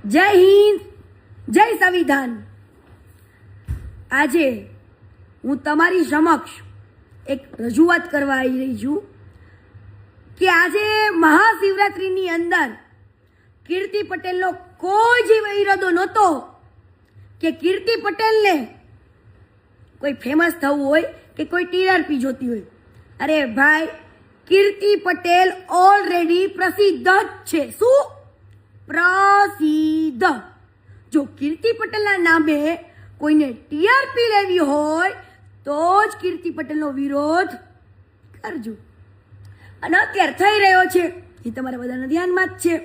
જય હિન્દ, જય સંવિધાન। આજે હું તમારી સમક્ષ એક રજૂઆત કરવા આવી રહી છું કે આજે મહાશિવરાત્રિની અંદર કીર્તિ પટેલનો કોઈ જ ઈરાદો નહોતો કે કીર્તિ પટેલને કોઈ ફેમસ થવું હોય કે કોઈ ટીઆરપી જોતી હોય। અરે ભાઈ, કીર્તિ પટેલ ઓલરેડી પ્રસિદ્ધ જ છે। શું પ્રસિદ્ધ? જો કીર્તિ પટેલના નામે કોઈને ટીઆરપી લેવી હોય તો જ કીર્તિ પટેલનો વિરોધ કરજો। અને અત્યારે થઈ રહ્યો છે એ તમારા બધાના ધ્યાનમાં જ છે।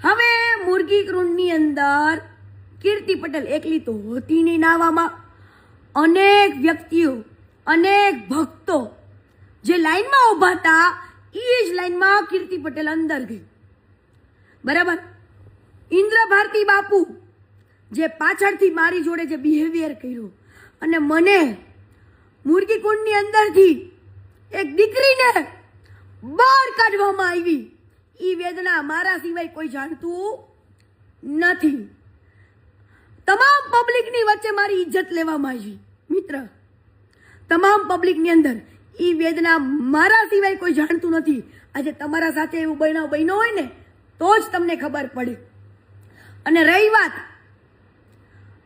હવે મુરગી કુંડની અંદર કીર્તિ પટેલ એકલી તો હોતી નહીં નાવામાં, અનેક વ્યક્તિઓ, અનેક ભક્તો જે લાઈનમાં ઊભા હતા એ જ લાઈનમાં કીર્તિ પટેલ અંદર ગઈ, બરાબર। ઇન્દ્ર ભારતી બાપુ જે પાછળથી મારી જોડે જે બિહેવિયર કર્યું અને મને મુરગી કુંડની અંદરથી એક દીકરીને બહાર કાઢવામાં આવી, એ વેદના મારા સિવાય કોઈ જાણતું નથી। તમામ પબ્લિકની વચ્ચે મારી ઇજ્જત લેવામાં આવી મિત્ર, તમામ પબ્લિકની અંદર એ વેદના મારા સિવાય કોઈ જાણતું નથી। આજે તમારા સાથે એવું બન્યો હોય ને તો જ તમને ખબર પડે। અને રહી વાત,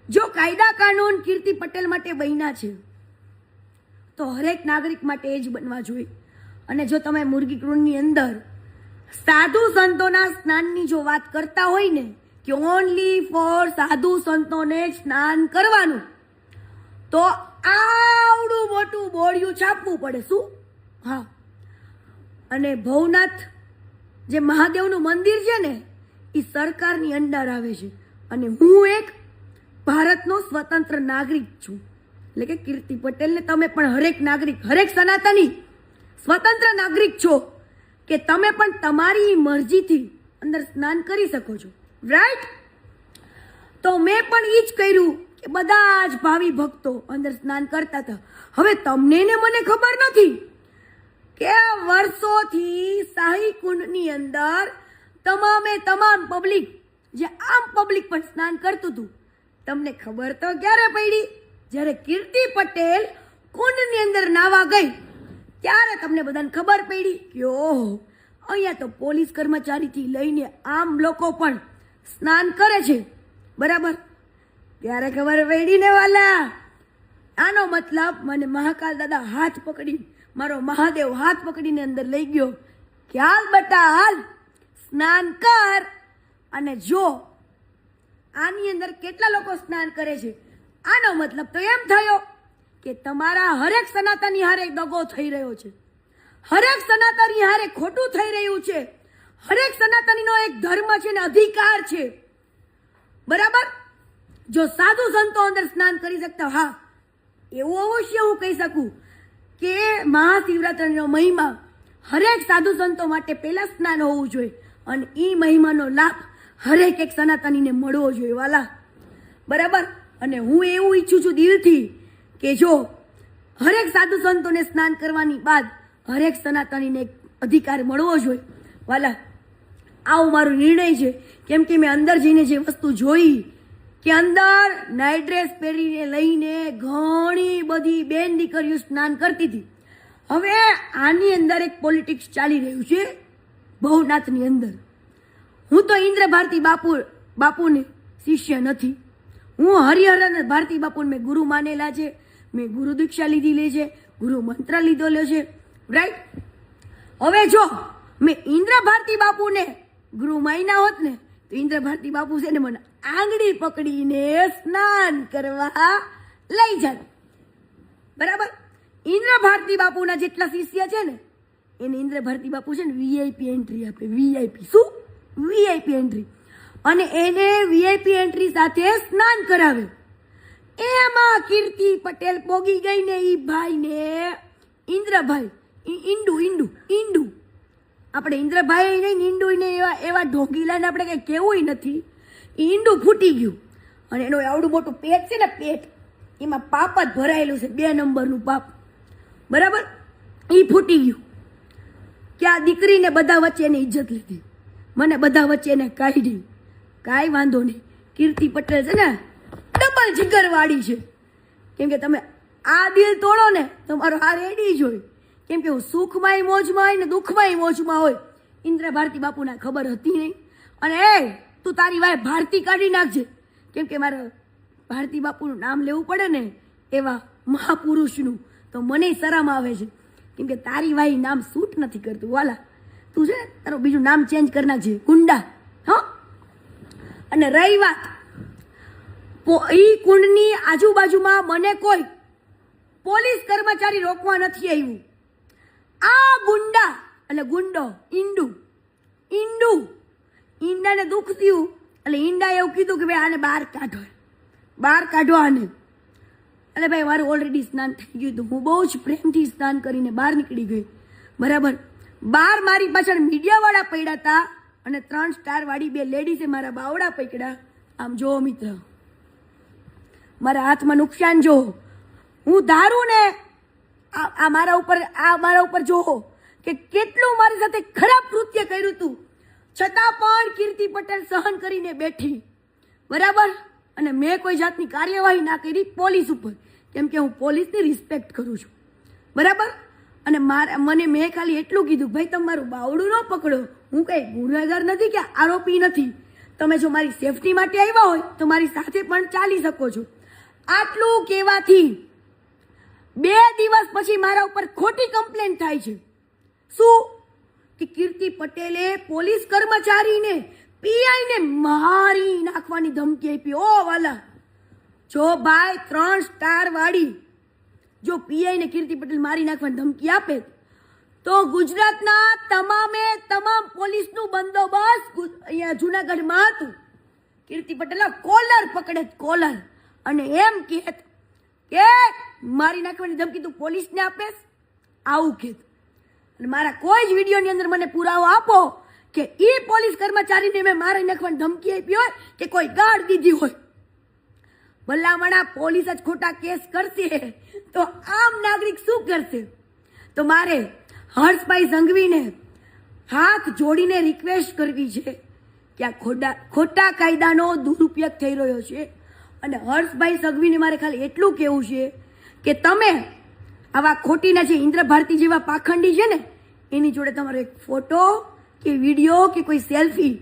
જો કાયદા કાનૂન કીર્તિ પટેલ માટે બન્યા છે તો હરેક નાગરિક માટે એ જ બનવા જોઈએ। અને જો તમે મુરગી કુંડની અંદર સાધુ સંતોના સ્નાનની જો વાત કરતા હોય ને કે ઓનલી ફોર સાધુ સંતોને સ્નાન કરવાનું, તો આવડું મોટું બોર્ડિયું છાપવું પડે। શું? હા। અને ભવનાથ જે મહાદેવનું મંદિર છે ને એ સરકારની અંડર આવે છે અને હું એક ભારતનો સ્વતંત્ર નાગરિક છું। એટલે કે કીર્તિ પટેલને તમે પણ હરેક નાગરિક, હરેક સનાતની સ્વતંત્ર નાગરિક છો કે તમે પણ તમારી મરજીથી અંદર સ્નાન કરી શકો છો, રાઈટ? તો મેં પણ એ જ કર્યું કે બધા જ ભાવિ ભક્તો અંદર સ્નાન કરતા હતા। હવે તમને ને મને ખબર નથી કે વર્ષોથી શાહી કુંડની અંદર તમામ પબ્લિક, જે આમ પબ્લિક પણ સ્નાન કરતું હતું। તમને ખબર તો ક્યારે પડી? જ્યારે કીર્તિ પટેલ કુંડની અંદર નાવા ગઈ ત્યારે તમને બધાને ખબર પડી કે ઓહો, અહીંયા તો પોલીસ કર્મચારીથી લઈને આમ લોકો પણ સ્નાન કરે છે, બરાબર? ત્યારે ખબર પડી ને વાલા। આનો મતલબ મને મહાકાલ દાદા હાથ પકડી, મારો મહાદેવ હાથ પકડીને અંદર લઈ ગયો કે હાલ બટા હાલ, સ્નાન કર। અને જો આની અંદર કેટલા લોકો સ્નાન કરે છે, આનો મતલબ તો એમ થયો કે તમારા હરેક સનાતની હારે દગો થઈ રહ્યો છે, હરેક સનાતની હારે ખોટું થઈ રહ્યું છે। હરેક સનાતનીનો એક ધર્મ છે ને અધિકાર છે, બરાબર? જો સાધુ સંતો અંદર સ્નાન કરી શકતા, હા, એવું અવશ્ય હું કહી શકું કે મહાશિવરાત્રિનો મહિમા હરેક સાધુ સંતો માટે પહેલા સ્નાન હોવું જોઈએ અને એ મહિમાનો લાભ હરેક એક સનાતનીને મળવો જોઈએ વાલા, બરાબર? અને હું એવું ઈચ્છું છું દિલથી કે જો હરેક સાધુ સંતોને સ્નાન કરવાની બાદ હરેક સનાતનીને એક અધિકાર મળવો જોઈએ વાલા। આવો મારો નિર્ણય છે, કેમ કે મેં અંદર જઈને જે વસ્તુ જોઈ કે અંદર નાઇટ ડ્રેસ પહેરીને લઈને ઘણી બધી બેન દીકરીઓ સ્નાન કરતી હતી। હવે આની અંદર એક પોલિટિક્સ ચાલી રહ્યું છે ભવનાથની અંદર। હું તો ઇન્દ્ર ભારતી બાપુને શિષ્ય નથી, હું હરિહરન ભારતી બાપુને મેં ગુરુ માનેલા છે, મેં ગુરુ દીક્ષા લીધેલી છે, ગુરુ મંત્ર લીધેલો છે, રાઈટ? હવે જો મેં ઇન્દ્ર ભારતી બાપુને ગુરુ માન્યા હોત ને તો ઇન્દ્ર ભારતી બાપુ છે ને મને આંગળી પકડીને સ્નાન કરવા લઈ જાત, બરાબર? ઇન્દ્ર ભારતી બાપુના જેટલા શિષ્ય છે ને એને ઇન્દ્ર ભારતી બાપુ છે ને વીઆઈપી એન્ટ્રી આપે, વીઆઈપી। શું? VIP entry. અને એને વીઆઈપી એન્ટ્રી સાથે સ્નાન કરાવે। એમાં કીર્તિ પટેલ પોગી ગઈ ને ઈ ભાઈને ઇન્દ્રભાઈ, ઈંડુ આપણે ઇન્દ્રભાઈ નહીં, ઈંડુ ને એવા ઢોંગીલાને આપણે કઈ કેવું નથી, ઈંડુ ફૂટી ગયું અને એનું આવડું મોટું પેટ છે ને, પેટ એમાં પાપ જ ભરાયેલું છે, 2 નંબરનું પાપ, બરાબર? એ ફૂટી ગયું કે આ દીકરીને બધા વચ્ચે એની ઇજ્જત લીધી, મને બધા વચ્ચે એને કાઢી। કાંઈ વાંધો નહીં, કીર્તિ પટેલ છે ને ડબલ જીગરવાળી છે. કેમ કે તમે આ દિલ તોડો ને તમારો આ રેડી જ હોય. કેમ કે હું સુખમાંય મોજમાં હોય ને દુઃખમાંય મોજમાં હોય. ઇન્દ્ર ભારતી બાપુના ખબર હતી નહીં. અને તું તારી વાય ભારતી કાઢી નાખજે. કેમ કે મારે ભારતી બાપુનું નામ લેવું પડે ને એવા મહાપુરુષનું, તો મને શરમ આવે છે. કેમ કે તારી વાય નામ સૂટ નથી કરતું વાલા. તું છે તારું બીજું નામ ચેન્જ કરી નાખજે, ગુંડા. હા, અને રહી વાત ઈ કુંડની આજુબાજુમાં મને કોઈ પોલીસ કર્મચારી રોકવા નથી આવ્યું. આ ગુંડા એટલે ગુંડો ઈંડાને દુઃખ થયું એટલે ઈંડાએ એવું કીધું કે ભાઈ આને બહાર કાઢો આને. એટલે ભાઈ મારું ઓલરેડી સ્નાન થઈ ગયું હતું. હું બહુ જ પ્રેમથી સ્નાન કરીને બહાર નીકળી ગઈ. બરાબર, બહાર મારી પાછળ મીડિયાવાળા પડ્યા હતા અને 3 સ્ટાર વાળી 2 લેડીઝે મારા બાવડા પકડ્યા. આમ જો મિત્ર, મારા હાથમાં નુકસાન જો. હું ધારું ને આ મારા ઉપર જોવો કે કેટલું મારી સાથે ખરાબ કૃત્ય કર્યું હતું, છતાં પણ કીર્તિ પટેલ સહન કરીને બેઠી. બરાબર, અને મેં કોઈ જાતની કાર્યવાહી ના કરી પોલીસ ઉપર. કેમ કે હું પોલીસની રિસ્પેક્ટ કરું છું. બરાબર, અને મેં ખાલી એટલું કીધું, ભાઈ તમે મારું બાવડું ન પકડો, હું કંઈ ગુનેગાર નથી કે આરોપી નથી. તમે જો મારી સેફટી માટે આવ્યા હોય તો મારી સાથે પણ ચાલી શકો છો. આટલું કહેવાથી 2 દિવસ પછી મારા ઉપર ખોટી કમ્પ્લેન થાય છે. શું કે કીર્તિ પટેલે પોલીસ કર્મચારીને પીઆઈને મારી નાખવાની ધમકી આપી. ઓ વાલા, જો ભાઈ 3 સ્ટાર વાળી જો પીઆઈને કીર્તિ પટેલ મારી નાખવાની ધમકી આપે તો ગુજરાતના તમામ પોલીસનું બંદોબસ્ત અહીંયા જુનાગઢમાં હતું. કીર્તિ પટેલના કોલર પકડે, કોલર, અને એમ કહેત કે મારી નાખવાની ધમકી તું પોલીસને આપેશ, આવું કહેત. અને મારા કોઈ જ વિડીયોની અંદર મને પુરાવો આપો કે એ પોલીસ કર્મચારીને મેં મારી નાખવાની ધમકી આપી હોય કે કોઈ ગાળ દીધી હોય. ભલામણા પોલીસ જ ખોટા કેસ કરશે તો આમ નાગરિક શું કરશે? તો મારે હર્ષભાઈ સંઘવીને હાથ જોડીને રિક્વેસ્ટ કરવી છે કે આ ખોટા કાયદાનો દુરુપયોગ થઈ રહ્યો છે. અને હર્ષભાઈ સંઘવીને મારે ખાલી એટલું કહેવું છે કે તમે આવા ખોટીના જે ઇન્દ્ર ભારતી જેવા પાખંડી છે ને એની જોડે તમારો એક ફોટો કે વિડીયો કે કોઈ સેલ્ફી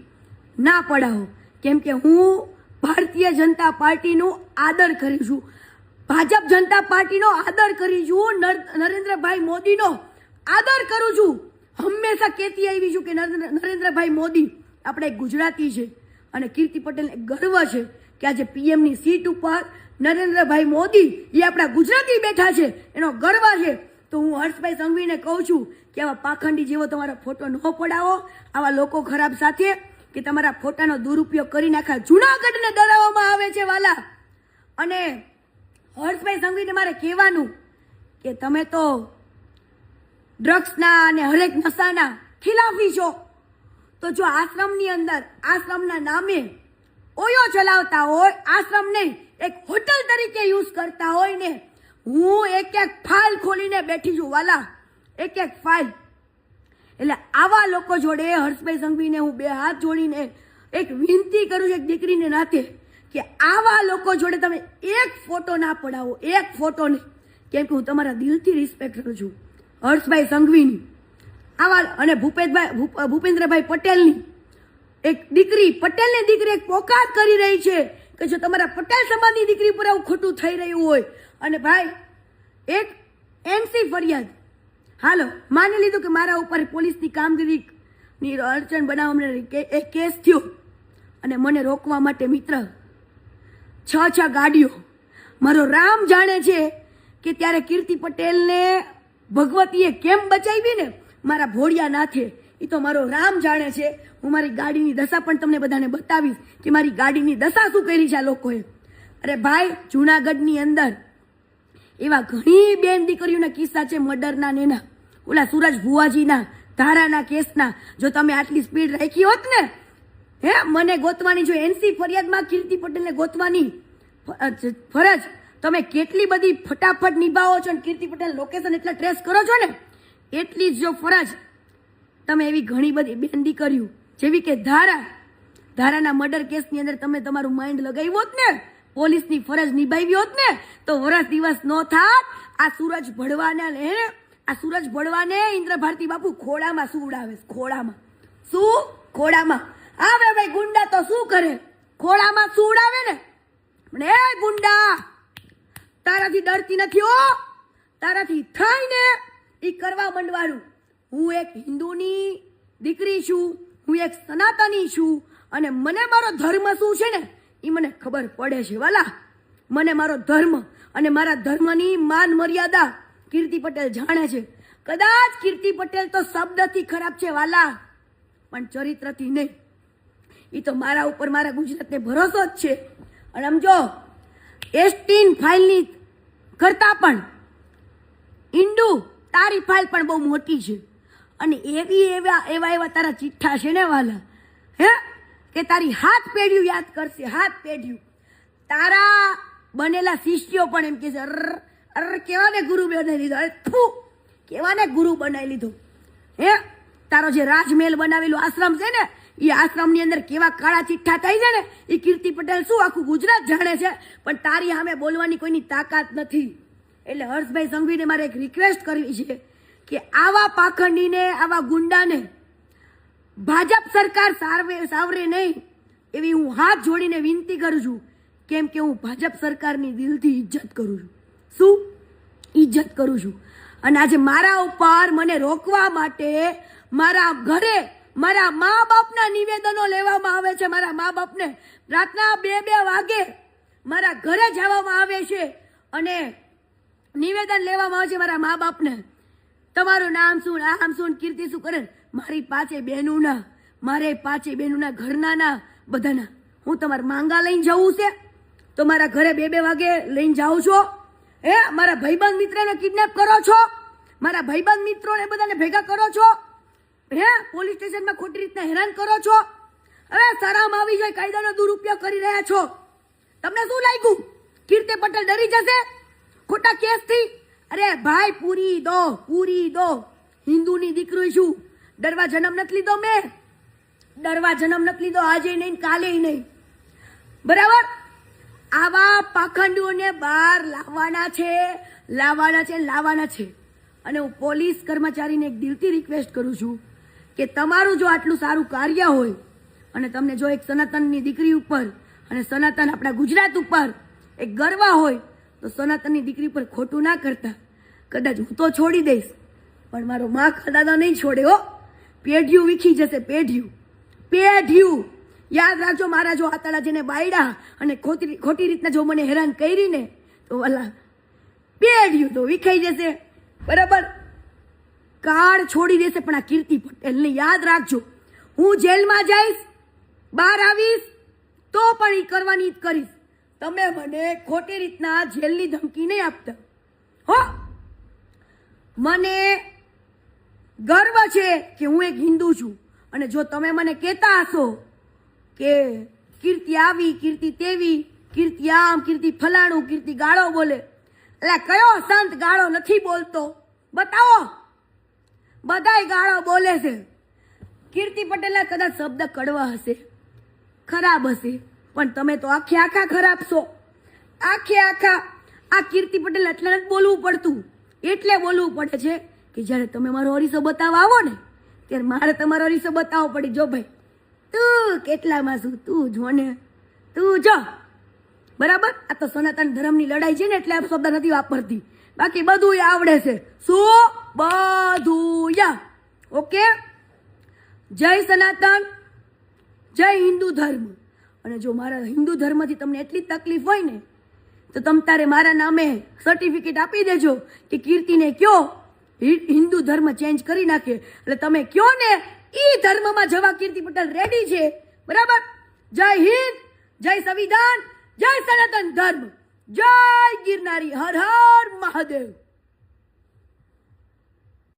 ના પડાવો. કેમ કે હું ભારતીય જનતા પાર્ટીનું આદર કરું છું, ભાજપ જનતા પાર્ટીનો આદર કરું છું, નરેન્દ્રભાઈ મોદીનો આદર કરું છું. હંમેશા કહેતી આવી છું કે નરેન્દ્રભાઈ મોદી આપણે ગુજરાતી છે અને કીર્તિ પટેલને ગર્વ છે કે આજે પીએમની સીટ ઉપર નરેન્દ્રભાઈ મોદી એ આપણા ગુજરાતી બેઠા છે, એનો ગર્વ છે. તો હું હર્ષભાઈ સંઘવીને કહું છું કે આવા પાખંડી જેવો તમારો ફોટો ન પડાવો, આવા લોકો ખરાબ સાથે કે તમારા ફોટાનો દુરુપયોગ કરી નાખા જુનાગઢને ડરાવવામાં આવે છે વાલા. અને હર્ષભાઈ સંઘવીને મારે કહેવાનું કે તમે તો ડ્રગ્સના અને હરેક નશાના ખિલાફી છો. તો જો આશ્રમની અંદર આશ્રમના નામે ઓયો ચલાવતા હોય, આશ્રમ નહીં એક હોટલ તરીકે યુઝ કરતા હોય ને, હું એક ફાઇલ ખોલીને બેઠી છું વાલા, એક ફાઇલ. એટલે આવા લોકો જોડે હર્ષભાઈ સંઘવીને હું 2 હાથ જોડીને એક વિનંતી કરું છું એક દીકરીને નાતે કે આવા લોકો જોડે તમે એક ફોટો ના પડાવો, એક ફોટો નહીં. કેમ કે હું તમારા દિલથી રિસ્પેક્ટ કરું છું હર્ષભાઈ સંઘવીની. આવા અને ભૂપેન્દ્રભાઈ પટેલની એક દીકરી, પટેલની દીકરી એક પોકાર કરી રહી છે કે જો તમારા પટેલ સમાજની દીકરી પર આવું ખોટું થઈ રહ્યું હોય અને ભાઈ એક એનસી ફરિયાદ, હાલો માની લીધું કે મારા ઉપર પોલીસની કામગીરીની અડચણ બનાવવા એક કેસ થયો અને મને રોકવા માટે મિત્ર 6 ગાડીઓ. મારો રામ જાણે છે કે ત્યારે કીર્તિ પટેલને ભગવતીએ કેમ બચાવી ને મારા ભોળિયા નાથે, એ તો મારો રામ જાણે છે. હું મારી ગાડીની દશા પણ તમને બધાને બતાવીશ કે મારી ગાડીની દશા શું કરી છે આ લોકોએ. અરે ભાઈ, જુનાગઢની અંદર એવા ઘણી બેન દીકરીઓના કિસ્સા છે મર્ડરના ને એના, ઓલા સુરજ ભુવાજીના ધારાના કેસના. જો તમે આટલી સ્પીડ રાખી હોત ને, મને ગોતવાની, જો એનસી ફરિયાદમાં કીર્તિ પટેલને ગોતવાની ફરજ તમે કેટલી બધી ફટાફટ નિભાવો છો, કીર્તિ પટેલ લોકેશન એટલા ટ્રેસ કરો છો ને, એટલી જ જો ફરજ તમે એવી ઘણી બધી બેન દીકરીઓ જેવી કે ધારા ધારાના મર્ડર કેસની અંદર તમે તમારું માઇન્ડ લગાવ્યું હોત ને, પોલીસની ફરજ નિભાવી હોત ને, તો વરસ દિવસ નો થાત. આ સૂરજ ભળવાને ઇન્દ્ર ભારતી બાપુ ખોડામાં સુવડાવે, ખોડામાં. શું? ખોડામાં. આવે ભાઈ ગુંડા તો શું કરે? ખોડામાં સુવડાવે ને. પણ એ ગુંડા, તારાથી ડરતી નથી હો, તારાથી થાય ને ઈ કરવા માંડવાનું. હું એક હિન્દુની દીકરી છું, હું એક સનાતની છું, અને મને મારો ધર્મ શું છે ને એ મને ખબર પડે છે વાલા. મને મારો ધર્મ અને મારા ધર્મની માન મર્યાદા કીર્તિ પટેલ જાણે છે. કદાચ કીર્તિ પટેલ તો શબ્દથી ખરાબ છે વાલા, પણ ચરિત્રથી નહીં. એ તો મારા ઉપર, મારા ગુજરાતને ભરોસો જ છે. અને આમ જો એસટીન ફાઇલની કરતા પણ ઇન્ડુ તારી ફાઇલ પણ બહુ મોટી છે. અને એવા તારા ચિઠ્ઠા છે ને વાલા, હે, કે તારી હાથ પેઢીઓ યાદ કરશે, હાથ પેઢીઓ. તારા બનેલા શિષ્યો પણ એમ કે છે, અર કેવાને ગુરુ બનાવી લીધો, અરે થૂ, કેવાને ગુરુ બનાવી લીધો. હે, તારો જે રાજમહેલ બનાવેલો આશ્રમ છે ને, એ આશ્રમની અંદર કેવા કાળા ચિઠ્ઠા થાય છે ને, એ કીર્તિ પટેલ શું આખું ગુજરાત જાણે છે. પણ તારી સામે બોલવાની કોઈની તાકાત નથી. એટલે હર્ષભાઈ સંઘવીને મારે એક રિક્વેસ્ટ કરવી છે કે આવા પાખંડીને, આવા ગુંડાને ભાજપ સરકાર સાવરે નહીં એવી હું હાથ જોડીને વિનંતી કરું છું. કેમ કે હું ભાજપ સરકારની દિલથી ઇજ્જત કરું છું. શું ઇજ્જત કરું છું? અને આજે મારા ઉપર મને રોકવા માટે મારા ઘરે મારા મા બાપના નિવેદનો લેવામાં આવે છે. મારા મા બાપને રાતના 2-2 વાગે મારા ઘરે જવામાં આવે છે અને નિવેદન લેવામાં આવે છે મારા મા બાપને. તમારું નામ શું, આમ શું, કીર્તિ શું કરે? મારી 5 બહેનોના, મારે 5 બહેનોના ઘરના ના બધાના હું તમારા માંગા લઈને જવું છે તો મારા ઘરે 2-2 વાગે લઈને જાઉં છો? હે, મારા ભાઈબંધ મિત્રને કિડનેપ કરો છો, મારા ભાઈબંધ મિત્રોને બધાને ભેગા કરો છો, હે, પોલીસ સ્ટેશનમાં ખોટી રીતના હેરાન કરો છો. હવે શરમ આવી જાય, કાયદાનો દુરુપયોગ કરી રહ્યા છો. તમને શું લાગ્યું કીર્તિ પટેલ ડરી જશે ખોટા કેસથી? અરે ભાઈ, પૂરી દો. હિન્દુની દીકરી છું, ડરવા જન્મ નથી લીધો મેં, ડરવા જન્મ નથી લીધો, આજે નહીં કાલે નહીં. બરાબર? આવા પાખંડીઓને બહાર લાવવાના છે. અને હું પોલીસ કર્મચારીને એક દિલથી રિક્વેસ્ટ કરું છું કે તમારું જો આટલું સારું કાર્ય હોય અને તમને જો એક સનાતનની દીકરી ઉપર અને સનાતન આપણા ગુજરાત ઉપર એક ગર્વ હોય તો સનાતનની દીકરી પર ખોટું ના કરતા. કદાચ હું તો છોડી દઈશ પણ મારો મા દાદા નહીં છોડે હો. પેઢીયું વીખી જશે, પેઢીયું. યાદ રાખજો, મારા જો આતાળા જેને બાયડા અને ખોટી રીતના જો મને હેરાન કરીને તો વાલા પેઢીયું તો વિખાઈ જશે. બરાબર? કાળ છોડી દેશે. પણ આ કીર્તિ પટેલને યાદ રાખજો, હું જેલમાં જઈશ, બહાર આવીશ તો પણ એ કરવાની જ કરીશ. તમે મને ખોટી રીતના જેલની ધમકી નહીં આપતા હો. મને ગર્વ છે કે હું એક હિન્દુ છું. અને જો તમે મને કહેતા હશો કે કીર્તિ આવી, કીર્તિ તેવી, કીર્તિ આમ, કીર્તિ ફલાણું, કીર્તિ ગાળો બોલે, એટલે કયો સંત ગાળો નથી બોલતો? બતાવો. બધાય ગાળો બોલે છે. કીર્તિ પટેલના કદાચ શબ્દ કડવા હશે, ખરાબ હશે, પણ તમે તો આખા ખરાબ છો. આ કીર્તિ પટેલ એટલે નથી બોલવું પડતું, એટલે બોલવું પડે છે કે જ્યારે તમે મારો અરીસો બતાવવા આવો ને ત્યારે મારે તમારો અરીસો બતાવવો પડી. જો ભાઈ, તું કેટલામાં છું, તું જો ને, તું જો. બરાબર? આ તો સનાતન ધર્મની લડાઈ છે ને એટલે આ શબ્દ નથી વાપરતી, બાકી બધું આવડે છે. શું? બધું. ઓકે? જય સનાતન, જય હિન્દુ ધર્મ. અને જો મારા હિન્દુ ધર્મથી તમને એટલી તકલીફ હોય ને તો તમ તારે મારા નામે સર્ટિફિકેટ આપી દેજો કે કીર્તિને કયો હિન્દુ ધર્મ ચેન્જ કરી નાખે. એટલે તમે કયો ને એ ધર્મમાં જવા કીર્તિ પટેલ રેડી છે. બરાબર? જય હિન્દ, જય સંવિધાન, જય સનાતન ધર્મ, જય ગિરનારી, હર હર મહાદેવ.